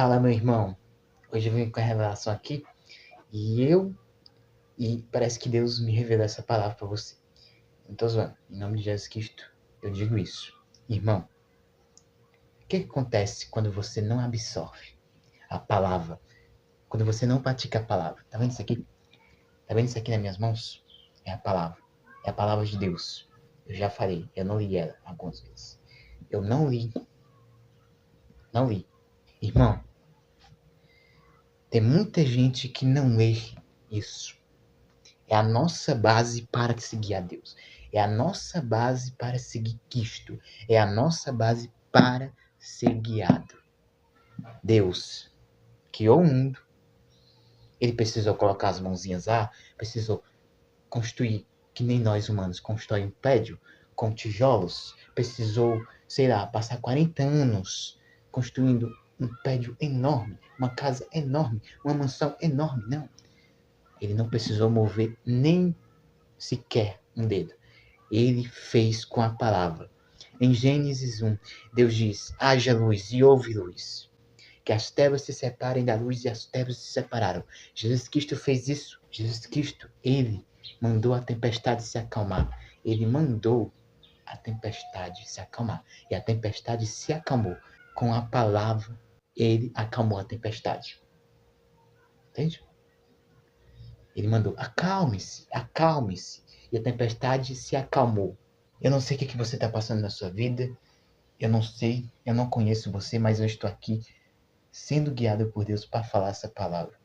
Fala, meu irmão. Hoje eu vim com a revelação aqui e parece que Deus me revelou essa palavra para você. Não tô zoando. Em nome de Jesus Cristo, eu digo isso. Irmão, o que acontece quando você não absorve a palavra? Quando você não pratica a palavra? Tá vendo isso aqui? Tá vendo isso aqui nas minhas mãos? É a palavra. É a palavra de Deus. Eu já falei, eu não li ela algumas vezes. Eu não li. Não li. Irmão, tem muita gente que não lê isso. É a nossa base para seguir a Deus. É a nossa base para seguir Cristo. É a nossa base para ser guiado. Deus criou o mundo. Ele precisou colocar as mãozinhas lá. Precisou construir, que nem nós humanos, constrói um prédio com tijolos. Precisou, sei lá, passar 40 anos construindo um prédio enorme, uma casa enorme, uma mansão enorme. Não. Ele não precisou mover nem sequer um dedo. Ele fez com a palavra. Em Gênesis 1, Deus diz: haja luz e houve luz. Que as trevas se separem da luz e as trevas se separaram. Jesus Cristo fez isso. Jesus Cristo, ele mandou a tempestade se acalmar. Ele mandou a tempestade se acalmar. E a tempestade se acalmou. Com a palavra, ele acalmou a tempestade. Entende? Ele mandou: acalme-se, acalme-se. E a tempestade se acalmou. Eu não sei o que você está passando na sua vida. Eu não sei, eu não conheço você, mas eu estou aqui sendo guiado por Deus para falar essa palavra.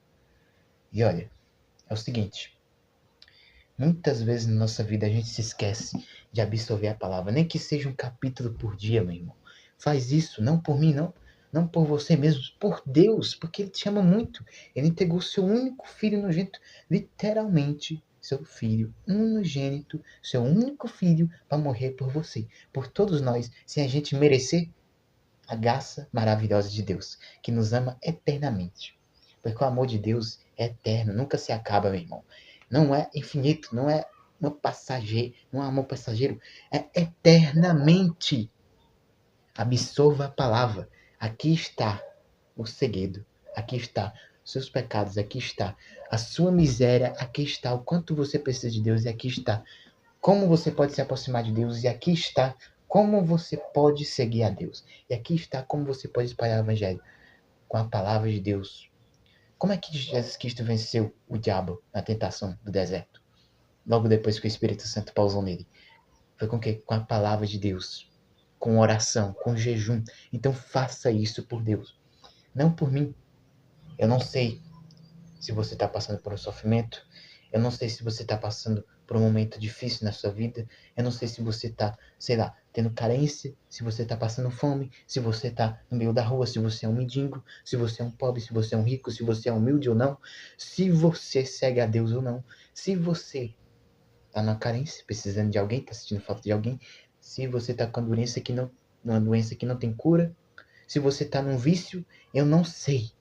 E olha, é o seguinte: muitas vezes na nossa vida a gente se esquece de absorver a palavra, nem que seja um capítulo por dia, meu irmão. Faz isso, não por mim, não por você mesmo, por Deus, porque Ele te ama muito. Ele entregou seu único filho nojento, literalmente seu filho unigênito, seu único filho, para morrer por você, por todos nós, sem a gente merecer a graça maravilhosa de Deus, que nos ama eternamente. Porque o amor de Deus é eterno, nunca se acaba, meu irmão. Não é infinito, não é um passageiro, não é amor passageiro, é eternamente. Absorva a palavra. Aqui está o segredo. Aqui está seus pecados, aqui está a sua miséria, aqui está o quanto você precisa de Deus e aqui está como você pode se aproximar de Deus e aqui está como você pode seguir a Deus. E aqui está como você pode espalhar o evangelho com a palavra de Deus. Como é que Jesus Cristo venceu o diabo na tentação do deserto? Logo depois que o Espírito Santo pousou nele. Foi com quê? Com a palavra de Deus. Com oração, com jejum. Então faça isso por Deus. Não por mim. Eu não sei se você está passando por um sofrimento. Eu não sei se você está passando por um momento difícil na sua vida. Eu não sei se você está, sei lá, tendo carência, se você está passando fome, se você está no meio da rua, se você é um mendigo, se você é um pobre, se você é um rico, se você é humilde ou não, se você segue a Deus ou não, se você está na carência, precisando de alguém, está sentindo falta de alguém, se você está com uma doença que não tem cura, se você está num vício, eu não sei.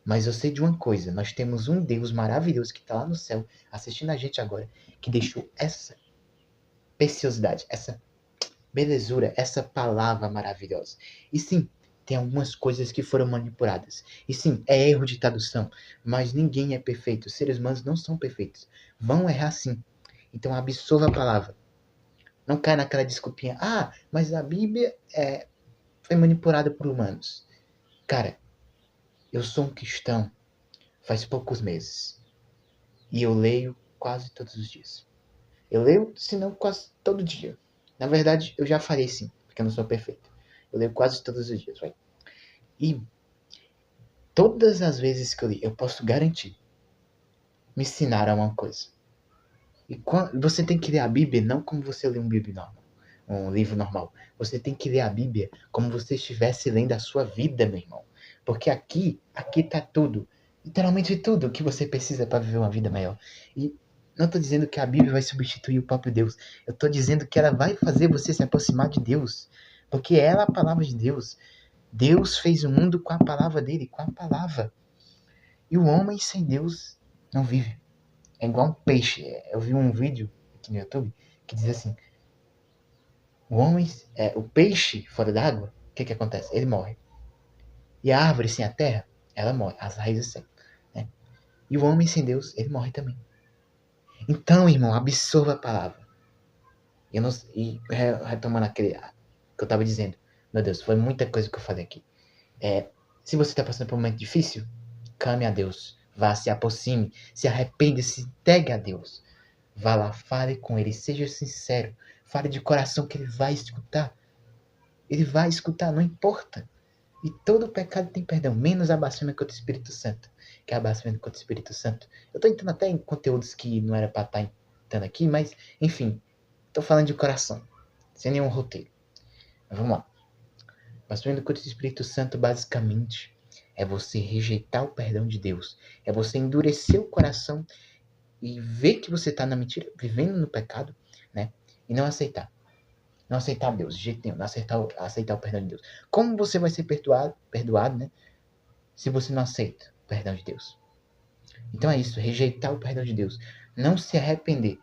Mas eu sei de uma coisa, nós temos um Deus maravilhoso que está lá no céu, assistindo a gente agora, que deixou essa preciosidade, essa belezura, essa palavra maravilhosa. E sim, tem algumas coisas que foram manipuladas. E sim, é erro de tradução, mas ninguém é perfeito. Os seres humanos não são perfeitos. Vão errar sim. Então absorva a palavra. Não caia naquela desculpinha. Ah, mas a Bíblia foi manipulada por humanos. Cara, eu sou um cristão faz poucos meses. E eu leio quase todos os dias. Eu leio, se não quase todo dia. Na verdade, eu já falei sim, porque eu não sou perfeito. Eu leio quase todos os dias, vai. E todas as vezes que eu li, eu posso garantir, me ensinaram uma coisa. E você tem que ler a Bíblia não como você lê um livro normal. Você tem que ler a Bíblia como você estivesse lendo a sua vida, meu irmão. Porque aqui tá tudo. Literalmente tudo que você precisa para viver uma vida melhor. E não estou dizendo que a Bíblia vai substituir o próprio Deus. Eu estou dizendo que ela vai fazer você se aproximar de Deus. Porque ela é a palavra de Deus. Deus fez o mundo com a palavra dele, com a palavra. E o homem sem Deus não vive. É igual um peixe. Eu vi um vídeo aqui no YouTube que diz assim: o peixe fora d'água, o que acontece? Ele morre. E a árvore sem a terra, ela morre, as raízes secam, né? E o homem sem Deus, ele morre também. Então, irmão, absorva a palavra. Eu não, retomando aquele que eu estava dizendo, meu Deus, foi muita coisa que eu falei aqui. Se você está passando por um momento difícil, clame a Deus. Vá, se aproxime, se arrependa, se entregue a Deus. Vá lá, fale com Ele, seja sincero. Fale de coração que Ele vai escutar. Ele vai escutar, não importa. E todo pecado tem perdão, menos a blasfêmia contra o Espírito Santo. Que é a blasfêmia contra o Espírito Santo. Eu estou entrando até em conteúdos que não era para estar entrando aqui, mas, enfim, estou falando de coração, sem nenhum roteiro. Mas vamos lá. Blasfêmia contra o Espírito Santo, basicamente, é você rejeitar o perdão de Deus. É você endurecer o coração e ver que você está na mentira, vivendo no pecado, né? E não aceitar. Não aceitar Deus, de jeito nenhum. Não aceitar o perdão de Deus. Como você vai ser perdoado, né? Se você não aceita o perdão de Deus. Então é isso, rejeitar o perdão de Deus. Não se arrepender.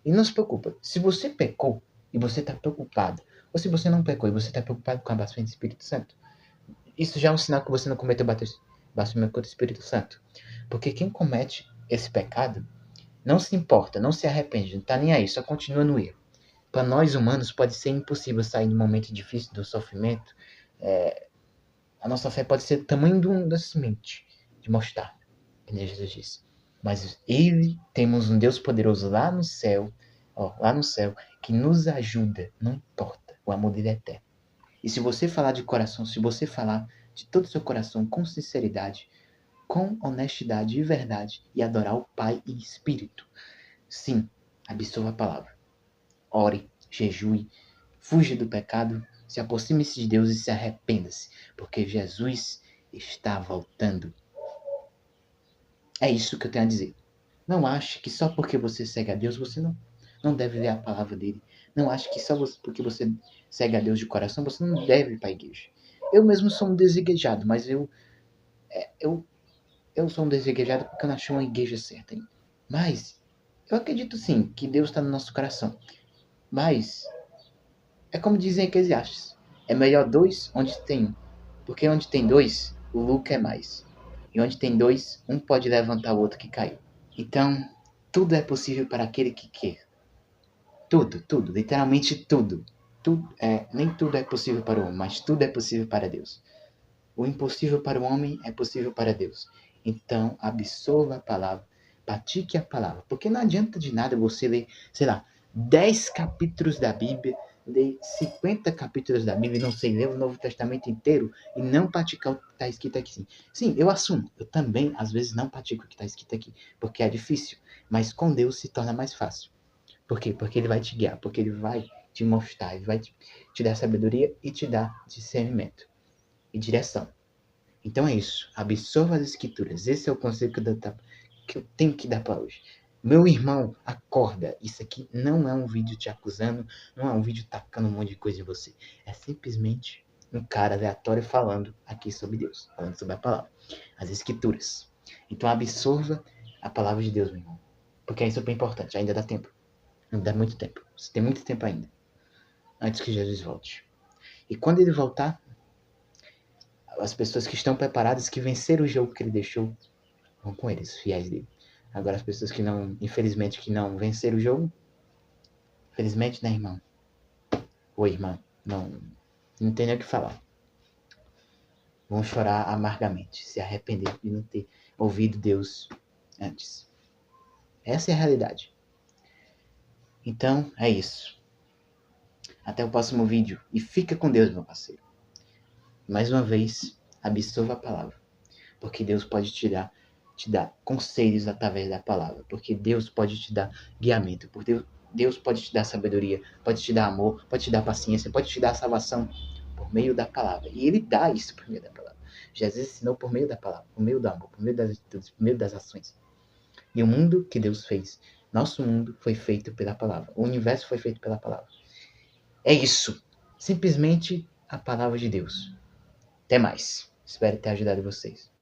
E não se preocupa. Se você pecou e você está preocupado, ou se você não pecou e você está preocupado com a blasfêmia do Espírito Santo, isso já é um sinal que você não cometeu blasfêmia contra o Espírito Santo. Porque quem comete esse pecado não se importa, não se arrepende, não está nem aí, só continua no erro. Para nós humanos pode ser impossível sair de um momento difícil, do sofrimento. A nossa fé pode ser do tamanho da semente de mostarda, que Jesus disse. Mas temos um Deus poderoso lá no céu, que nos ajuda, não importa, o amor dele é eterno. E se você falar de coração, se você falar de todo o seu coração com sinceridade, com honestidade e verdade, e adorar o Pai em espírito, sim, absorva a palavra. Ore, jejue, fuja do pecado, se aproxime-se de Deus e se arrependa-se, porque Jesus está voltando. É isso que eu tenho a dizer. Não ache que só porque você segue a Deus, você não deve ler a palavra dele. Não ache que só porque você segue a Deus de coração, você não deve ir para a igreja. Eu mesmo sou um desigrejado, mas eu sou um desigrejado porque eu não achei uma igreja certa ainda. Mas eu acredito sim que Deus está no nosso coração. Mas é como dizem Eclesiastes. É melhor dois onde tem um. Porque onde tem dois, o lucro é mais. E onde tem dois, um pode levantar o outro que caiu. Então, tudo é possível para aquele que quer. Tudo, literalmente tudo. Nem tudo é possível para o homem, mas tudo é possível para Deus. O impossível para o homem é possível para Deus. Então, absorva a palavra, pratique a palavra. Porque não adianta de nada você ler, 10 capítulos da Bíblia, ler 50 capítulos da Bíblia, não sei, ler o Novo Testamento inteiro e não praticar o que está escrito aqui. Sim, eu assumo, eu também às vezes não pratico o que está escrito aqui, porque é difícil, mas com Deus se torna mais fácil. Por quê? Porque Ele vai te guiar, porque Ele vai te mostrar, Ele vai te dar sabedoria e te dar discernimento e direção. Então é isso. Absorva as escrituras. Esse é o conselho que eu tenho que dar para hoje. Meu irmão, acorda. Isso aqui não é um vídeo te acusando, não é um vídeo tacando um monte de coisa em você. É simplesmente um cara aleatório falando aqui sobre Deus, falando sobre a palavra, as escrituras. Então absorva a palavra de Deus, meu irmão. Porque é super importante. Ainda dá tempo. Não dá muito tempo. Você tem muito tempo ainda. Antes que Jesus volte. E quando ele voltar, as pessoas que estão preparadas, que venceram o jogo que ele deixou, vão com eles, fiéis dele. Agora as pessoas que não, infelizmente, que não venceram o jogo, infelizmente, né, irmão? Ou irmã, não tem nem o que falar. Vão chorar amargamente, se arrepender de não ter ouvido Deus antes. Essa é a realidade. Então, é isso. Até o próximo vídeo. E fica com Deus, meu parceiro. Mais uma vez, absorva a palavra. Porque Deus pode te dar conselhos através da palavra. Porque Deus pode te dar guiamento. Porque Deus pode te dar sabedoria, pode te dar amor, pode te dar paciência, pode te dar salvação por meio da palavra. E Ele dá isso por meio da palavra. Jesus ensinou por meio da palavra, por meio do amor, por meio das atitudes, por meio das ações. E o mundo que Deus fez, nosso mundo, foi feito pela palavra. O universo foi feito pela palavra. É isso. Simplesmente a palavra de Deus. Até mais. Espero ter ajudado vocês.